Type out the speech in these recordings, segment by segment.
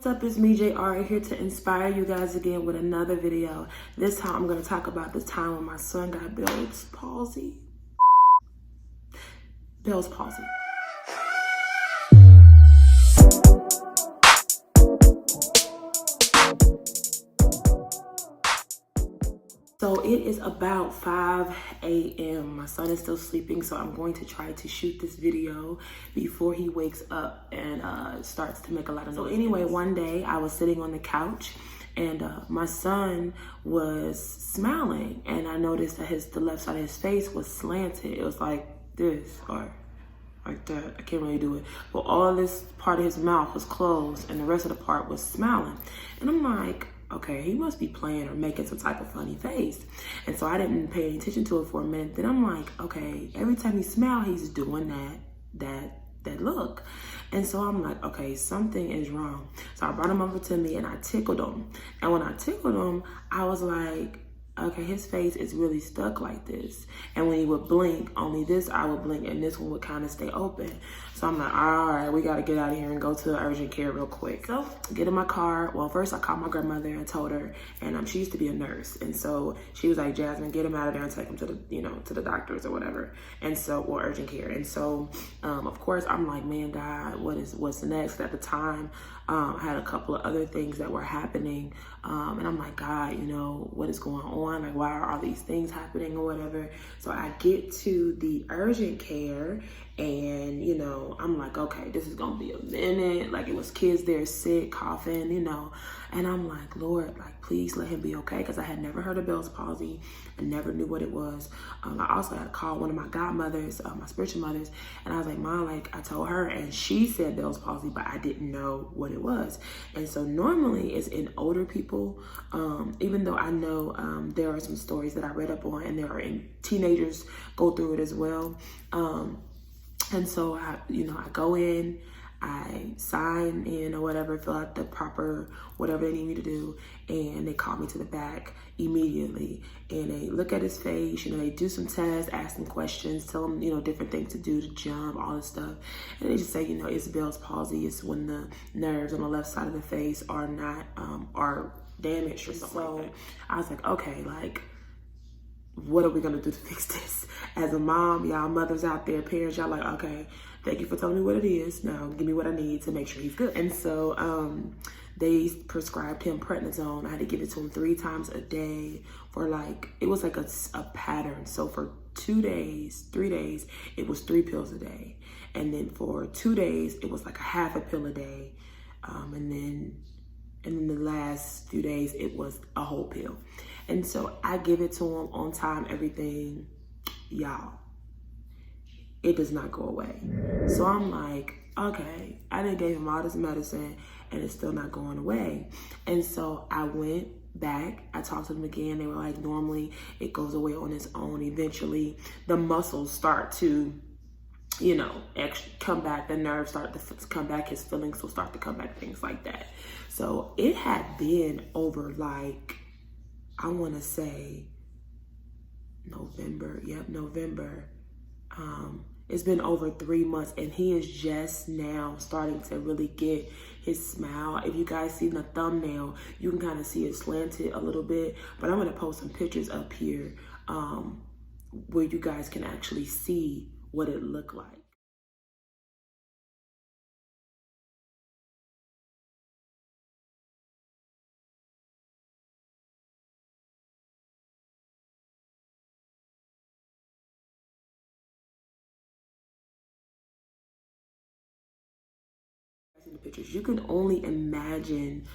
What's up, it's me, JR, here to inspire you guys again with another video. This time I'm going to talk about the time when my son got Bell's palsy. Bell's palsy. So it is about 5 a.m. My son is still sleeping, so I'm going to try to shoot this video before he wakes up and starts to make a lot of noise. So anyway, one day I was sitting on the couch and my son was smiling, and I noticed that the left side of his face was slanted. It was like this or like that. I can't really do it. But all this part of his mouth was closed and the rest of the part was smiling. And I'm like, okay, he must be playing or making some type of funny face. And so I didn't pay any attention to it for a minute. Then I'm like, okay, every time he smiles, he's doing that look. And so I'm like, okay, something is wrong. So I brought him over to me and I tickled him. And when I tickled him, I was like, okay, his face is really stuck like this. And when he would blink, only this eye would blink and this one would kind of stay open. So I'm like, all right, we got to get out of here and go to urgent care real quick. So get in my car. Well, first I called my grandmother and told her, and she used to be a nurse. And so she was like, Jasmine, get him out of there and take him to the doctors or whatever. And so, or urgent care. And so, of course, I'm like, man, God, what's next? At the time, I had a couple of other things that were happening. And I'm like, God, what is going on? Like, why are all these things happening or whatever? So I get to the urgent care and, I'm like, okay, this is going to be a minute. Like, it was kids there sick, coughing, and I'm like, Lord, like, please let him be okay. Because I had never heard of Bell's palsy. I never knew what it was. I also had to call one of my godmothers, my spiritual mothers. And I was like, Mom, like, I told her and she said Bell's palsy, but I didn't know what it was. And so normally it's in older people, even though I know there are some stories that I read up on and there are teenagers go through it as well. And so I go in, I sign in or whatever, fill out the proper, whatever they need me to do. And they call me to the back immediately. And they look at his face, they do some tests, ask him questions, tell him, different things to do, to jump, all this stuff. And they just say, it's Bell's palsy. It's when the nerves on the left side of the face are not, are damaged or something like that. I was like, okay, like, what are we gonna do to fix this? As a mom, y'all mothers out there, parents, y'all like, okay, thank you for telling me what it is. Now give me what I need to make sure he's good. And so they prescribed him prednisone. I had to give it to him 3 times a day for it was like a pattern. So for 3 days, it was 3 pills a day. And then for 2 days, it was like a half a pill a day. And then the last few days, it was a whole pill. And so I give it to him on time, everything. Y'all, it does not go away. So I'm like, okay, I done gave him all this medicine and it's still not going away. And so I went back, I talked to them again. They were like, normally it goes away on its own. Eventually the muscles start to, actually come back. The nerves start to come back. His feelings will start to come back, things like that. So it had been over I want to say November. Yep, November. It's been over 3 months and he is just now starting to really get his smile. If you guys see the thumbnail, you can kind of see it slanted a little bit, but I'm going to post some pictures up here where you guys can actually see what it looked like. In the pictures, you can only imagine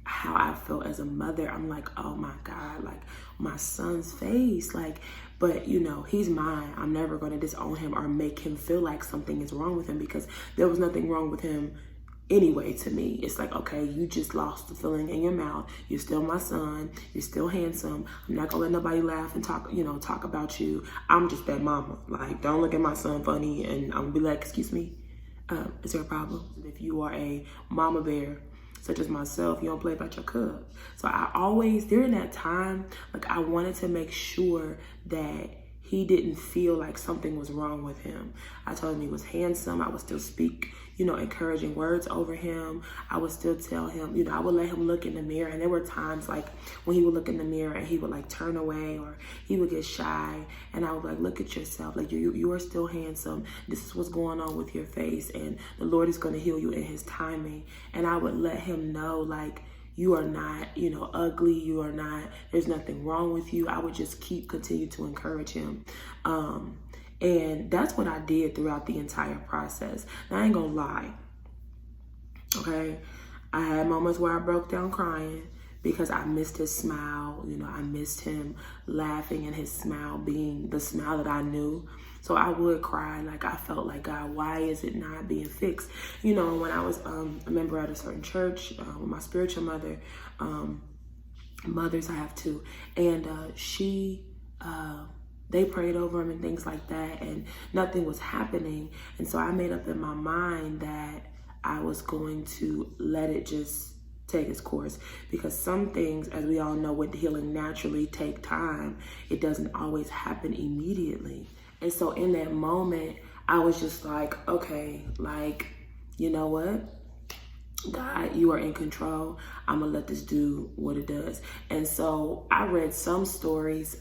how I felt as a mother. I'm like, oh my God, like my son's face, but he's mine. I'm never going to disown him or make him feel like something is wrong with him, because there was nothing wrong with him anyway. To me, it's like, okay, you just lost the feeling in your mouth. You're still my son. You're still handsome. I'm not gonna let nobody laugh and talk about you. I'm just that mama. Like, don't look at my son funny and I'm gonna be like, excuse me, is there a problem? If you are a mama bear, such as myself, you don't play about your cub. So I always, during that time, I wanted to make sure that he didn't feel like something was wrong with him. I told him he was handsome. I would still speak, encouraging words over him. I would still tell him, I would let him look in the mirror. And there were times like when he would look in the mirror and he would like turn away, or he would get shy. And I would like, look at yourself. Like you are still handsome. This is what's going on with your face. And the Lord is going to heal you in his timing. And I would let him know, like, you are not, ugly. You are not, there's nothing wrong with you. I would just continue to encourage him. And that's what I did throughout the entire process. Now, I ain't gonna lie, okay? I had moments where I broke down crying because I missed his smile. I missed him laughing and his smile being the smile that I knew. So I would cry. Like, I felt like, God, why is it not being fixed? When I was a member at a certain church with my spiritual mother, mothers, I have two, and they prayed over him and things like that, and nothing was happening. And so I made up in my mind that I was going to let it just take its course, because some things, as we all know, with healing naturally take time. It doesn't always happen immediately. And so in that moment, I was just like, okay, like, you know what? God, you are in control. I'm gonna let this do what it does. And so I read some stories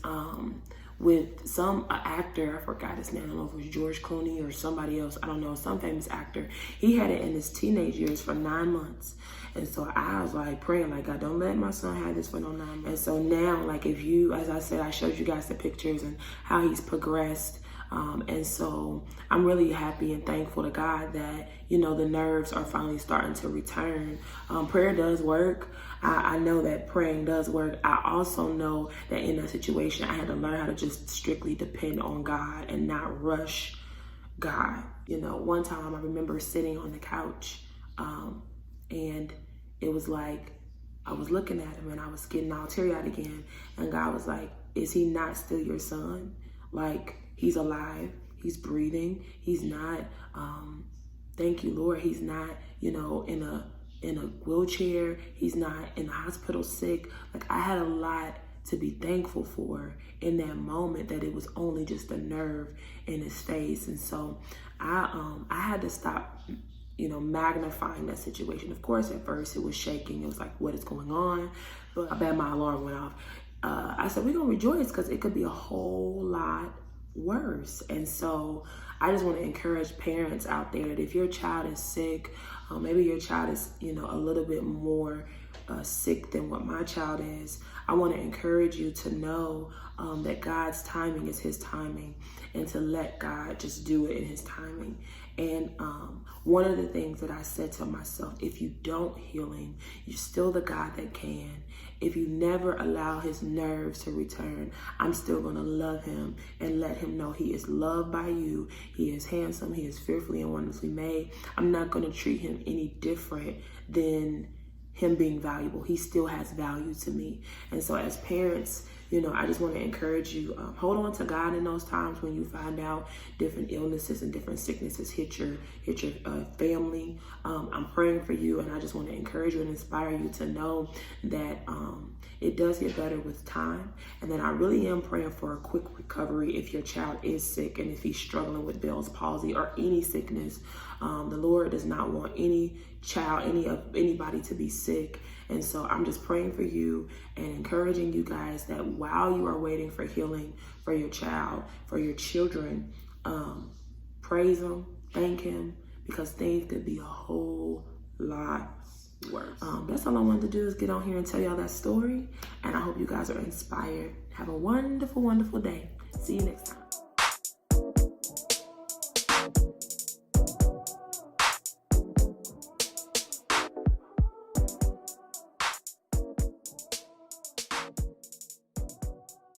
with some actor, I forgot his name, I don't know if it was George Clooney or somebody else, I don't know, some famous actor. He had it in his teenage years for 9 months. And so I was like praying, like, God, don't let my son have this for no 9 months. And so now, like, if you, as I said, I showed you guys the pictures and how he's progressed. And so I'm really happy and thankful to God that, the nerves are finally starting to return. Prayer does work. I know that praying does work. I also know that in that situation, I had to learn how to just strictly depend on God and not rush God. One time I remember sitting on the couch, and it was like, I was looking at him and I was getting all teary-eyed again. And God was like, is he not still your son? Like, he's alive, he's breathing, he's not, thank you, Lord, he's not, in a wheelchair, he's not in the hospital sick. Like, I had a lot to be thankful for in that moment, that it was only just a nerve in his face. And so I had to stop, magnifying that situation. Of course, at first it was shaking. It was like, what is going on? But I bet my alarm went off. I said, we're gonna rejoice, because it could be a whole lot worse. And so I just want to encourage parents out there that if your child is sick, maybe your child is, a little bit more sick than what my child is, I want to encourage you to know that God's timing is his timing, and to let God just do it in his timing. And one of the things that I said to myself, if you don't heal him, you're still the God that can. If you never allow his nerves to return, I'm still going to love him and let him know he is loved by you. He is handsome. He is fearfully and wonderfully made. I'm not going to treat him any different than him being valuable. He still has value to me. And so as parents, I just want to encourage you, hold on to God in those times when you find out different illnesses and different sicknesses hit your family. I'm praying for you, and I just want to encourage you and inspire you to know that it does get better with time. And then I really am praying for a quick recovery if your child is sick and if he's struggling with Bell's palsy or any sickness. The Lord does not want any child, anybody to be sick. And so I'm just praying for you and encouraging you guys that while you are waiting for healing for your child, for your children, praise him, thank him, because things could be a whole lot worse. That's all I wanted to do, is get on here and tell y'all that story. And I hope you guys are inspired. Have a wonderful, wonderful day. See you next time.